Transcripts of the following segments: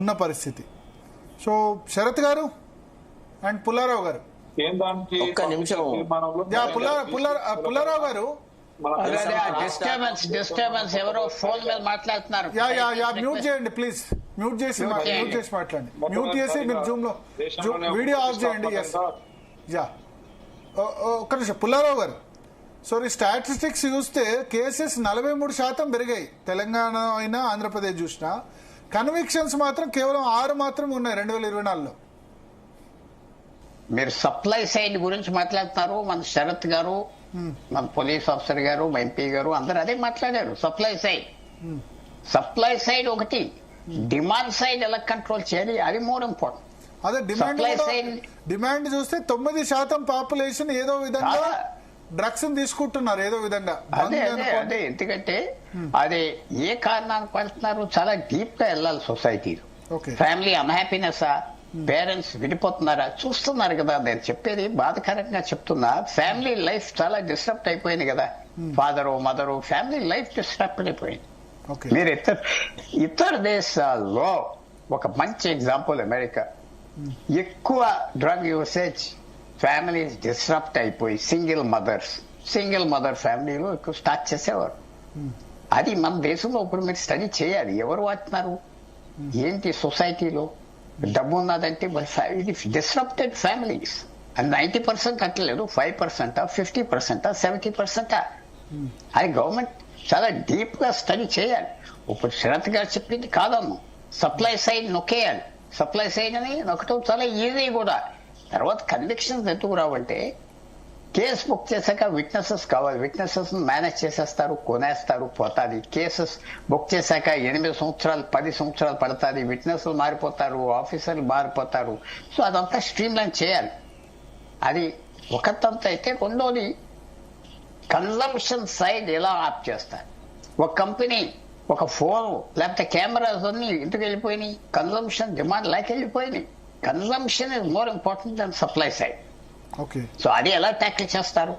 ఉన్న పరిస్థితి. సో శరత్ గారు అండ్ పుల్లారావు గారు, ఒక్క నిమిషం. పుల్లారావు గారు డిస్టర్బెన్స్ ఎవరో ఫోన్ మీద మాట్లాడుతున్నారు. మ్యూట్ చేయండి ప్లీజ్, మ్యూట్ చేసి మాట్లాడండి. మ్యూట్ చేసి మీరు జూమ్ లో వీడియో ఆఫ్ చేయండి. ఒక్క నిమిషం పుల్లారావు గారు. సో ఈ స్టాటిస్టిక్స్ చూస్తే కేసెస్ 43% పెరిగాయి, తెలంగాణ అయినా ఆంధ్రప్రదేశ్ చూసినా. కన్విక్షన్స్ మాత్రం కేవలం 6 మాత్రమే ఉన్నాయి 2024లో. మీరు సప్లై సైడ్ గురించి మాట్లాడుతున్నారు. మన శరత్ గారు, మన పోలీస్ ఆఫీసర్ గారు, ఎంపీ గారు అందరూ అదే మాట్లాడారు. సప్లై సైడ్ ఒకటి, డిమాండ్ సైడ్ ఎలా కంట్రోల్ చేయాలి అది మోర్ ఇంపార్టెంట్. అదే డిమాండ్ చూస్తే 9% పాపులేషన్ ఏదో విధంగా డ్రగ్స్ తీసుకుంటున్నారు ఏదో విధంగా. అదే ఎందుకంటే అది ఏ కారణానికి వెళ్తున్నారు, చాలా డీప్ గా వెళ్ళాలి సొసైటీలో. ఫ్యామిలీ అన్హ్యాపీనెస్, పేరెంట్స్ విడిపోతున్నారా చూస్తున్నారు కదా. నేను చెప్పేది బాధకరంగా చెప్తున్నా. ఫ్యామిలీ లైఫ్ చాలా డిస్టర్బ్ అయిపోయింది కదా. Father mother family life disturb అయిపోయింది. మీరు ఇతర దేశాల్లో ఒక మంచి ఎగ్జాంపుల్ అమెరికా. ఎక్కువ డ్రగ్ యూసేజ్, ఫ్యామిలీ డిస్టర్బ్ అయిపోయి సింగిల్ మదర్ ఫ్యామిలీలో ఎక్కువ స్టార్ట్ చేసేవారు. అది మన దేశంలో ఇప్పుడు మీరు స్టడీ చేయాలి. ఎవరు వాడుతున్నారు ఏంటి సొసైటీలో. డబ్బు ఉన్నదంటే ఇది డిస్రప్టెడ్ ఫ్యామిలీస్. అది 90% అంటలేదు, 5%, 50%, 70%. అది గవర్నమెంట్ చాలా డీప్ గా స్టడీ చేయాలి. ఇప్పుడు శరత్ గారు చెప్పింది కాదమ్మ, సప్లై సైడ్ నొక్కేయాలి. సప్లై సైడ్ అని నొక్కటం చాలా ఈజీ కూడా. తర్వాత కన్విక్షన్స్ ఎందుకు రావంటే, కేసు బుక్ చేశాక విట్నెసెస్ కావాలి. విట్నెసెస్ మేనేజ్ చేసేస్తారు, కొనేస్తారు, పోతాది. కేసెస్ బుక్ చేశాక 8 సంవత్సరాలు 10 సంవత్సరాలు పడుతుంది. విట్నెస్లు మారిపోతారు, ఆఫీసర్లు మారిపోతారు. సో అదంతా స్ట్రీమ్ లైన్ చేయాలి. అది ఒకటంత అయితే. రెండోది కన్జంప్షన్ సైడ్ ఎలా ఆప్ చేస్తారు. ఒక కంపెనీ ఒక ఫోన్ లేకపోతే కెమెరాస్ అన్ని ఇంటికి వెళ్ళిపోయినాయి. కన్జంప్షన్ డిమాండ్ లైక్ వెళ్ళిపోయినాయి. Consumption is more important than supply side. So అది ఎలా ట్యాకిల్ చేస్తారు.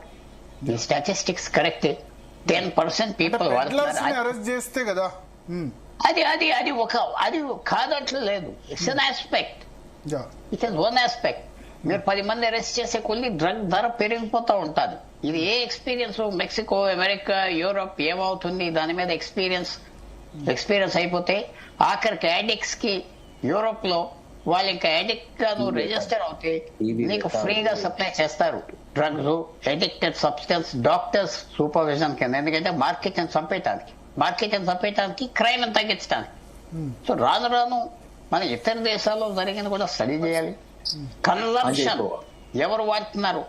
ఈ స్టాటిస్టిక్స్ కరెక్టే. 10% పీపుల్ చేస్తే కదా. అది అది అది ఒక అది కాదట్లేదు. It's an aspect. It is one aspect. మీరు 10 మంది అరెస్ట్ చేసే కొద్ది డ్రగ్ ధర పెరిగిపోతూ ఉంటుంది. ఇది ఏ ఎక్స్పీరియన్స్ మెక్సికో, అమెరికా, యూరోప్ ఏమవుతుంది దాని మీద ఎక్స్పీరియన్స్ అయిపోతే ఆఖరికి అడిక్ట్స్ కి యూరోప్ లో వాళ్ళు ఇంకా అడిక్ట్ గా నువ్వు రిజిస్టర్ అవుతే నీకు ఫ్రీగా సప్లై చేస్తారు drugs, addicted substance, doctors supervision కింద. ఎందుకంటే మార్కెట్ ని చంపేయటానికి, క్రైమ్ ని తగ్గించడానికి. సో రాను మన ఇతర దేశాల్లో జరిగింది కూడా స్టడీ చేయాలి. కన్జంప్షన్ ఎవరు వాడుతున్నారు,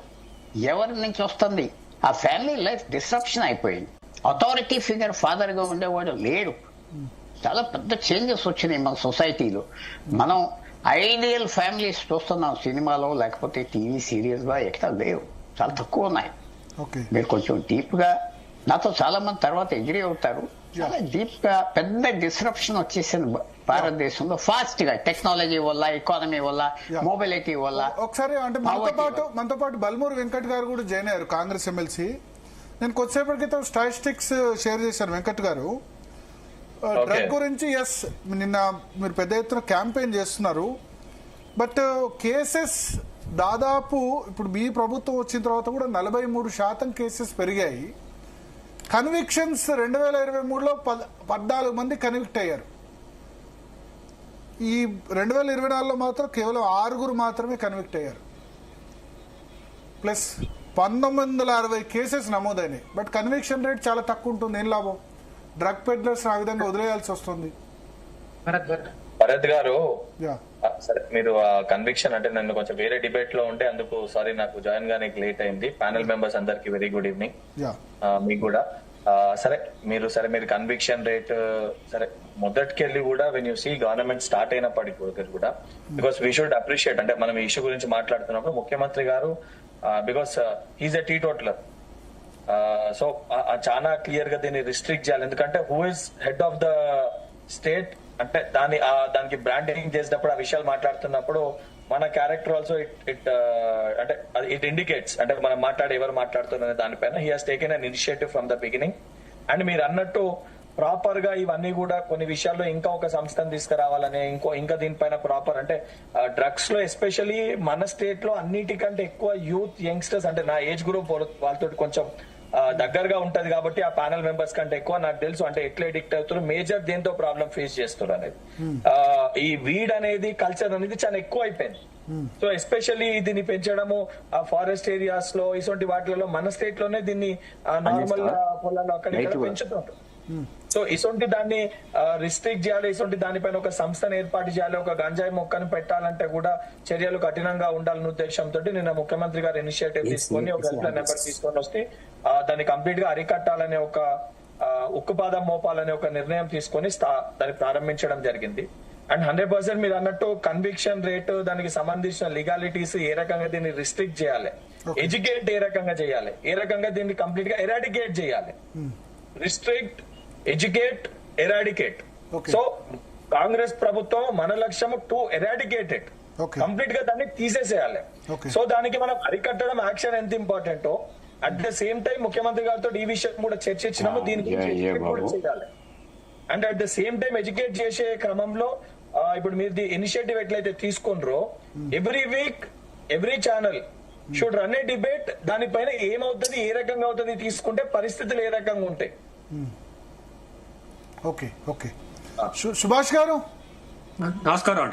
ఎవరి నుంచి వస్తుంది, ఆ ఫ్యామిలీ లైఫ్ డిస్ట్రప్షన్ అయిపోయింది. అథారిటీ ఫిగర్ ఫాదర్ గా ఉండేవాడు లేడు. చాలా పెద్ద చేంజెస్ వచ్చినాయి మన సొసైటీలో. మనం ఐడియల్ ఫ్యామిలీస్ చూస్తున్నాం సినిమాలో, లేకపోతే టీవీ సీరియల్స్ లో ఎక్కడ లేవు, చాలా తక్కువ ఉన్నాయి. మీరు కొంచెం డీప్ గా, నాతో చాలా మంది తర్వాత ఎగ్రీ అవుతారు, చాలా డీప్ గా పెద్ద డిస్రప్షన్ వచ్చేసింది భారతదేశంలో ఫాస్ట్ గా. టెక్నాలజీ వల్ల, ఎకానమీ వల్ల, మొబిలిటీ వల్ల. ఒకసారి అంటే మనతో పాటు బల్మూరి వెంకట్ గారు కూడా జాయిన్ అయ్యారు, కాంగ్రెస్ ఎమ్మెల్సీ. నేను కొద్దిసేపటి క్రితం స్టాటిస్టిక్స్ షేర్ చేశాను వెంకట్ గారు. డ్రగ్ గురించి ఎస్ నిన్న మీరు పెద్ద ఎత్తున క్యాంపెయిన్ చేస్తున్నారు. బట్ కేసెస్ దాదాపు ఇప్పుడు మీ ప్రభుత్వం వచ్చిన తర్వాత కూడా 43% కేసెస్ పెరిగాయి. కన్విక్షన్స్ 2023లో 14 మంది కన్విక్ట్ అయ్యారు. ఈ 2024లో మాత్రం కేవలం 6 మాత్రమే కన్విక్ట్ అయ్యారు. ప్లస్ 1960 కేసెస్ నమోదైనాయి. బట్ కన్విక్షన్ రేట్ చాలా తక్కువ ఉంటుంది. ఏం లాభం? డ్రగ్ పెడ్లర్స్ ఆ విధంగా వదిలేయాల్సి వస్తుంది. భరత్ గారు, సరే మీరు కన్విక్షన్ అంటే నన్ను కొంచెం వేరే డిబేట్ లో ఉంటే అందుకు సారీ, నాకు జాయిన్ గానికి లేట్ అయింది. ప్యానెల్ మెంబర్స్ అందరికి వెరీ గుడ్ ఈవినింగ్. మీకు కూడా మీరు కన్విక్షన్ రేట్ సరే మొదటికెళ్ళి కూడా when you see government start అయినప్పటికీ కూడా, బికాస్ వీ షుడ్ అప్రిషియేట్. అంటే మనం ఈ ఇష్యూ గురించి మాట్లాడుతున్నప్పుడు ముఖ్యమంత్రి గారు బికాస్ హీఈస్ ఎ టీటోటలర్, సో చాలా క్లియర్ గా దీన్ని రిస్ట్రిక్ట్ చేయాలి. ఎందుకంటే who is head of the state అంటే దానికి బ్రాండింగ్ చేసేటప్పుడు ఆ విషయాలు మాట్లాడుతున్నప్పుడు మన క్యారెక్టర్ ఆల్సో అంటే ఇట్ ఇండికేట్స్, అంటే మనం ఎవరు మాట్లాడుతున్నారు దానిపైన. He has taken an initiative from the beginning. And మీరు అన్నట్టు ప్రాపర్ గా ఇవన్నీ కూడా కొన్ని విషయాల్లో ఇంకా ఒక సంస్థను తీసుకురావాలనే ఇంకా దీనిపైన ప్రాపర్ అంటే డ్రగ్స్ లో ఎస్పెషల్లీ మన స్టేట్ లో అన్నిటికంటే ఎక్కువ యూత్ యంగ్స్టర్స్ అంటే నా ఏజ్ గ్రూప్ వాళ్ళతో కొంచెం దగ్గరగా ఉంటది కాబట్టి ఆ ప్యానల్ మెంబర్స్ కంటే ఎక్కువ నాకు తెలుసు అంటే ఎట్లా ఎడిక్ట్ అవుతారు మేజర్ దేంతో ప్రాబ్లం ఫేస్ చేస్తారు అనేది. ఈ వీడ్ అనేది కల్చర్ అనేది చాలా ఎక్కువ అయిపోయింది. సో ఎస్పెషల్లీ దీన్ని పెంచడము ఆ ఫారెస్ట్ ఏరియాస్ లో ఇటువంటి వాటిలో మన స్టేట్ లోనే దీన్ని నార్మల్ పొలాల్లో అక్కడ పెంచుతుంటారు. సో ఇటువంటి దాన్ని రిస్ట్రిక్ట్ చేయాలి, ఇటువంటి దానిపైన ఒక సంస్థను ఏర్పాటు చేయాలి, ఒక గంజాయి మొక్కను పెట్టాలంటే కూడా చర్యలు కఠినంగా ఉండాలనే ఉద్దేశంతో నిన్న ముఖ్యమంత్రి గారు ఇనిషియేటివ్ తీసుకొని ఒక హెల్ప్ లైన్ నెంబర్ తీసుకొని వస్తే దాన్ని కంప్లీట్ గా అరికట్టాలనే ఒక ఉక్కుపాదం మోపాలనే ఒక నిర్ణయం తీసుకొని దాన్ని ప్రారంభించడం జరిగింది. అండ్ 100% మీరు అన్నట్టు కన్విక్షన్ రేటు దానికి సంబంధించిన లీగాలిటీస్ ఏ రకంగా దీన్ని రిస్ట్రిక్ట్ చేయాలి, ఎడ్యుకేట్ ఏ రకంగా చేయాలి, ఏ రకంగా దీన్ని కంప్లీట్ గా ఎరాడికేట్ చేయాలి. Restrict, educate, eradicate. So Congress ప్రభుత్వం మన లక్ష్యం టు ఎరాడికేటెడ్, కంప్లీట్ గా దాన్ని తీసేసేయాలి. సో దానికి మనం అరికట్టడం యాక్షన్ ఎంత ఇంపార్టెంటో అట్ ద సేమ్ టైం ముఖ్యమంత్రి గారితో ఈ విషయం కూడా చర్చించినాము, దీనికి చేయాలి. And at the same time educate చేసే క్రమంలో ఇప్పుడు మీరు ఇనిషియేటివ్ ఎట్లయితే తీసుకున్నారో every week every channel should run A debate, దానిపైన ఏమవుతుంది, ఏ రకంగా అవుతుంది, తీసుకుంటే పరిస్థితులు ఏ రకంగా ఉంటాయి. ఓకే ఓకే సుభాష్ గారు నమస్కారం.